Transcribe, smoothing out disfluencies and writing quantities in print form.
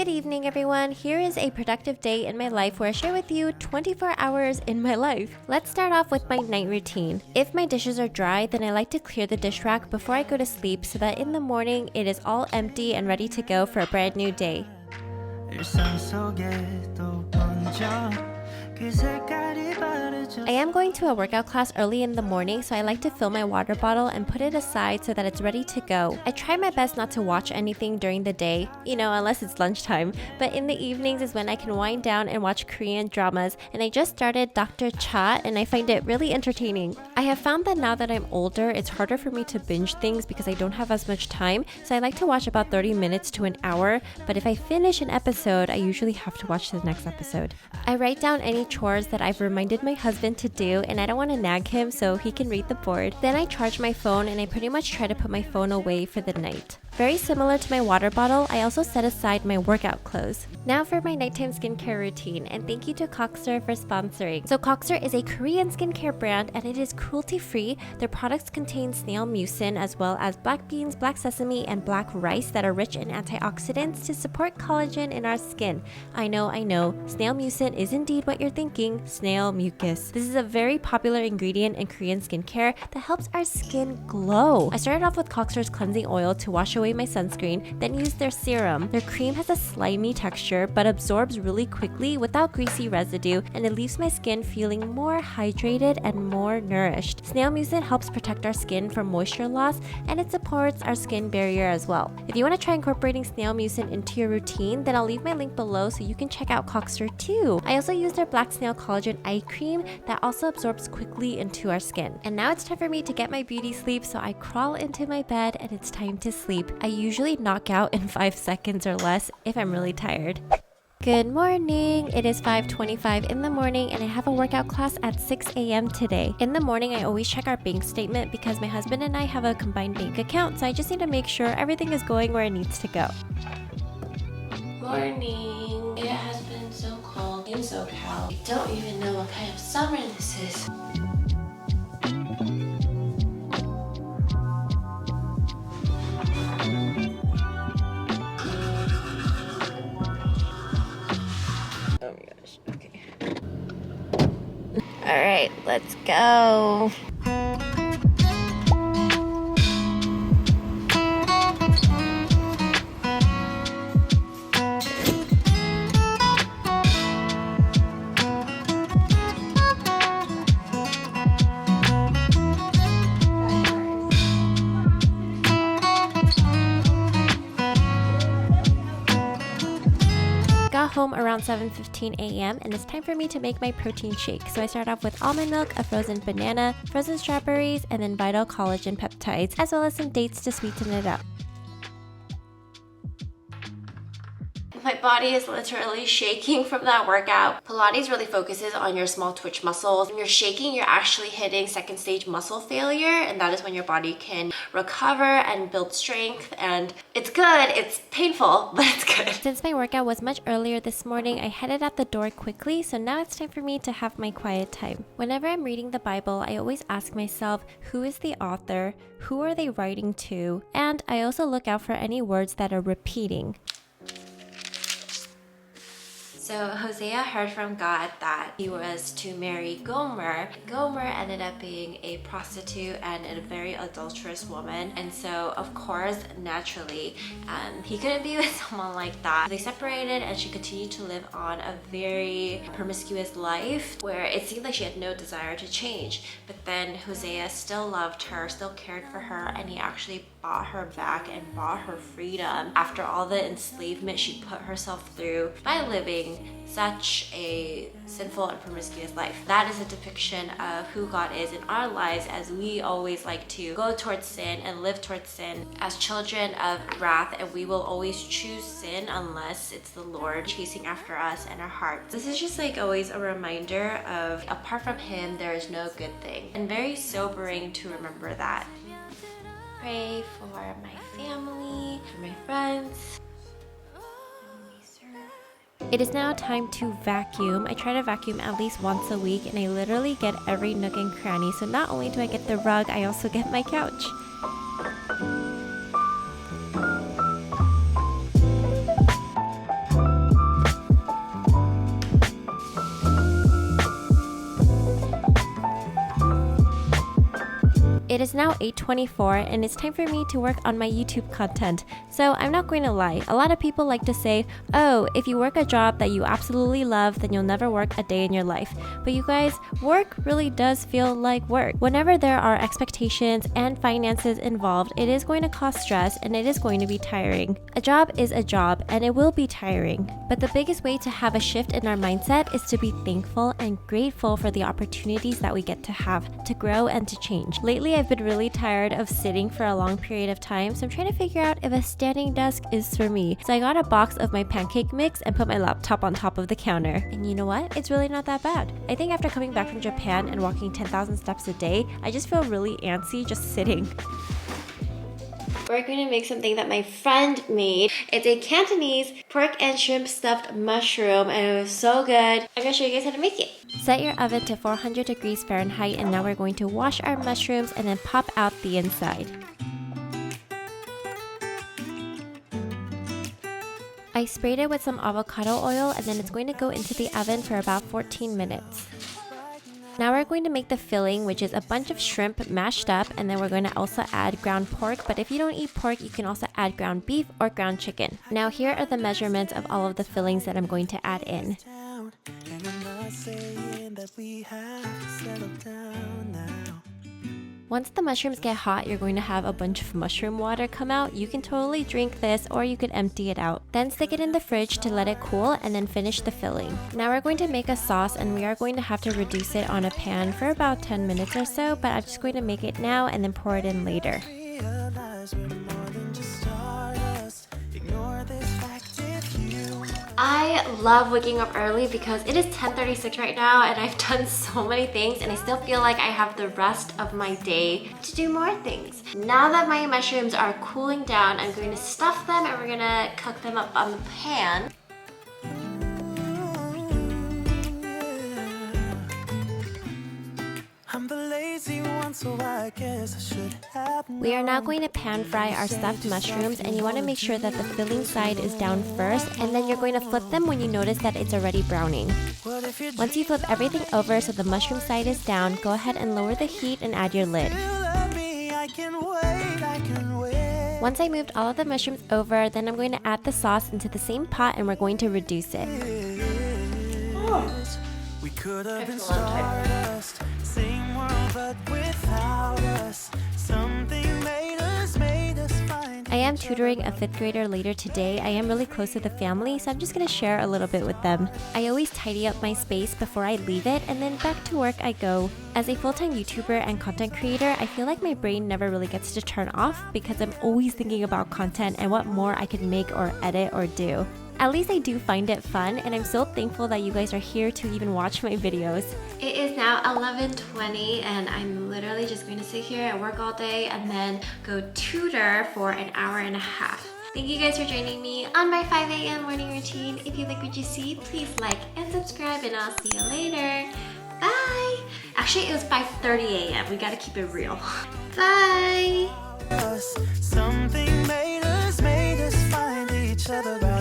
Good evening, everyone. Here is a productive day in my life where I share with you 24 hours in my life. Let's start off with my night routine. If my dishes are dry, then I like to clear the dish rack before I go to sleep so that in the morning it is all empty and ready to go for a brand new day. I am going to a workout class early in the morning, so I like to fill my water bottle and put it aside so that it's ready to go. I try my best not to watch anything during the day, unless it's lunchtime, but in the evenings is when I can wind down and watch Korean dramas, and I just started Dr. Cha and I find it really entertaining. I have found that now that I'm older, it's harder for me to binge things because I don't have as much time, so I like to watch about 30 minutes to an hour, but if I finish an episode, I usually have to watch the next episode. I write down any chores that I've reminded my husband to do, and I don't want to nag him so he can read the board. Then I charge my phone and I pretty much try to put my phone away for the night. Very similar to my water bottle, I also set aside my workout clothes. Now for my nighttime skincare routine, and thank you to Coxer for sponsoring. So Coxer is a Korean skincare brand and it is cruelty-free. Their products contain snail mucin as well as black beans, black sesame, and black rice that are rich in antioxidants to support collagen in our skin. I know, snail mucin is indeed what you're thinking, snail mucus. This is a very popular ingredient in Korean skincare that helps our skin glow. I started off with Coxer's cleansing oil to wash away my sunscreen, then used their serum. Their cream has a slimy texture but absorbs really quickly without greasy residue, and it leaves my skin feeling more hydrated and more nourished. Snail mucin helps protect our skin from moisture loss, and it supports our skin barrier as well. If you want to try incorporating snail mucin into your routine, then I'll leave my link below so you can check out Coxer too. I also use their black snail collagen eye cream that also absorbs quickly into our skin. And now it's time for me to get my beauty sleep, so I crawl into my bed and it's time to sleep. I usually knock out in 5 seconds or less if I'm really tired. Good morning! It is 5:25 in the morning and I have a workout class at 6 a.m. today. In the morning, I always check our bank statement because my husband and I have a combined bank account, so I just need to make sure everything is going where it needs to go. Morning! It has been so cold in SoCal. I don't even know what kind of summer this is. Oh my gosh, okay. Alright, let's go. Got home around 7:15 a.m. and it's time for me to make my protein shake. So I start off with almond milk, a frozen banana, frozen strawberries, and then vital collagen peptides, as well as some dates to sweeten it up. My body is literally shaking from that workout. Pilates really focuses on your small twitch muscles. When you're shaking, you're actually hitting second stage muscle failure, and that is when your body can recover and build strength, and it's good. It's painful, but it's good. Since my workout was much earlier this morning, I headed out the door quickly, so now it's time for me to have my quiet time. Whenever I'm reading the Bible, I always ask myself, who is the author? Who are they writing to? And I also look out for any words that are repeating. So Hosea heard from God that he was to marry Gomer. Gomer ended up being a prostitute and a very adulterous woman. And so, of course, naturally, he couldn't be with someone like that. They separated and she continued to live on a very promiscuous life where it seemed like she had no desire to change. But then Hosea still loved her, still cared for her, and he actually bought her back and bought her freedom after all the enslavement she put herself through by living such a sinful and promiscuous life. That is a depiction of who God is in our lives, as we always like to go towards sin and live towards sin as children of wrath, and we will always choose sin unless it's the Lord chasing after us and our hearts. This is just like always a reminder of apart from him there is no good thing, and very sobering to remember that. Pray for my family, for my friends. It is now time to vacuum. I try to vacuum at least once a week, and I literally get every nook and cranny. So not only do I get the rug, I also get my couch. It is now 8:24 and it's time for me to work on my YouTube content. So I'm not going to lie, a lot of people like to say, oh, if you work a job that you absolutely love, then you'll never work a day in your life. But you guys, work really does feel like work. Whenever there are expectations and finances involved, it is going to cause stress and it is going to be tiring. A job is a job and it will be tiring. But the biggest way to have a shift in our mindset is to be thankful and grateful for the opportunities that we get to have, to grow and to change. Lately, I've been really tired of sitting for a long period of time, so I'm trying to figure out if a standing desk is for me. So I got a box of my pancake mix and put my laptop on top of the counter. And you know what? It's really not that bad. I think after coming back from Japan and walking 10,000 steps a day, I just feel really antsy just sitting. We're going to make something that my friend made. It's a Cantonese pork and shrimp stuffed mushroom and it was so good. I'm going to show you guys how to make it. Set your oven to 400 degrees Fahrenheit and now we're going to wash our mushrooms and then pop out the inside. I sprayed it with some avocado oil and then it's going to go into the oven for about 14 minutes. Now we're going to make the filling, which is a bunch of shrimp mashed up, and then we're going to also add ground pork, but if you don't eat pork, you can also add ground beef or ground chicken. Now here are the measurements of all of the fillings that I'm going to add in. Once the mushrooms get hot, you're going to have a bunch of mushroom water come out. You can totally drink this or you could empty it out. Then stick it in the fridge to let it cool and then finish the filling. Now we're going to make a sauce and we are going to have to reduce it on a pan for about 10 minutes or so, but I'm just going to make it now and then pour it in later. I love waking up early because it is 10:36 right now and I've done so many things and I still feel like I have the rest of my day to do more things. Now that my mushrooms are cooling down, I'm going to stuff them and we're gonna cook them up on the pan. We are now going to pan fry our stuffed mushrooms and you want to make sure that the filling side is down first and then you're going to flip them when you notice that it's already browning. Once you flip everything over so the mushroom side is down, go ahead and lower the heat and add your lid. Once I moved all of the mushrooms over, then I'm going to add the sauce into the same pot and we're going to reduce it. We could have been stardust, same world but without us. Something made us find. I am tutoring a 5th grader later today. I am really close to the family, so I'm just going to share a little bit with them. I always tidy up my space before I leave it, and then back to work I go. As a full-time YouTuber and content creator, I feel like my brain never really gets to turn off because I'm always thinking about content and what more I could make or edit or do. At least I do find it fun, and I'm so thankful that you guys are here to even watch my videos. It is now 11:20 and I'm literally just going to sit here and work all day and then go tutor for an hour and a half. Thank you guys for joining me on my 5 a.m. morning routine. If you like what you see, please like and subscribe and I'll see you later. Bye! Actually, it was 5:30 a.m. We gotta keep it real. Bye! Something made us find each other.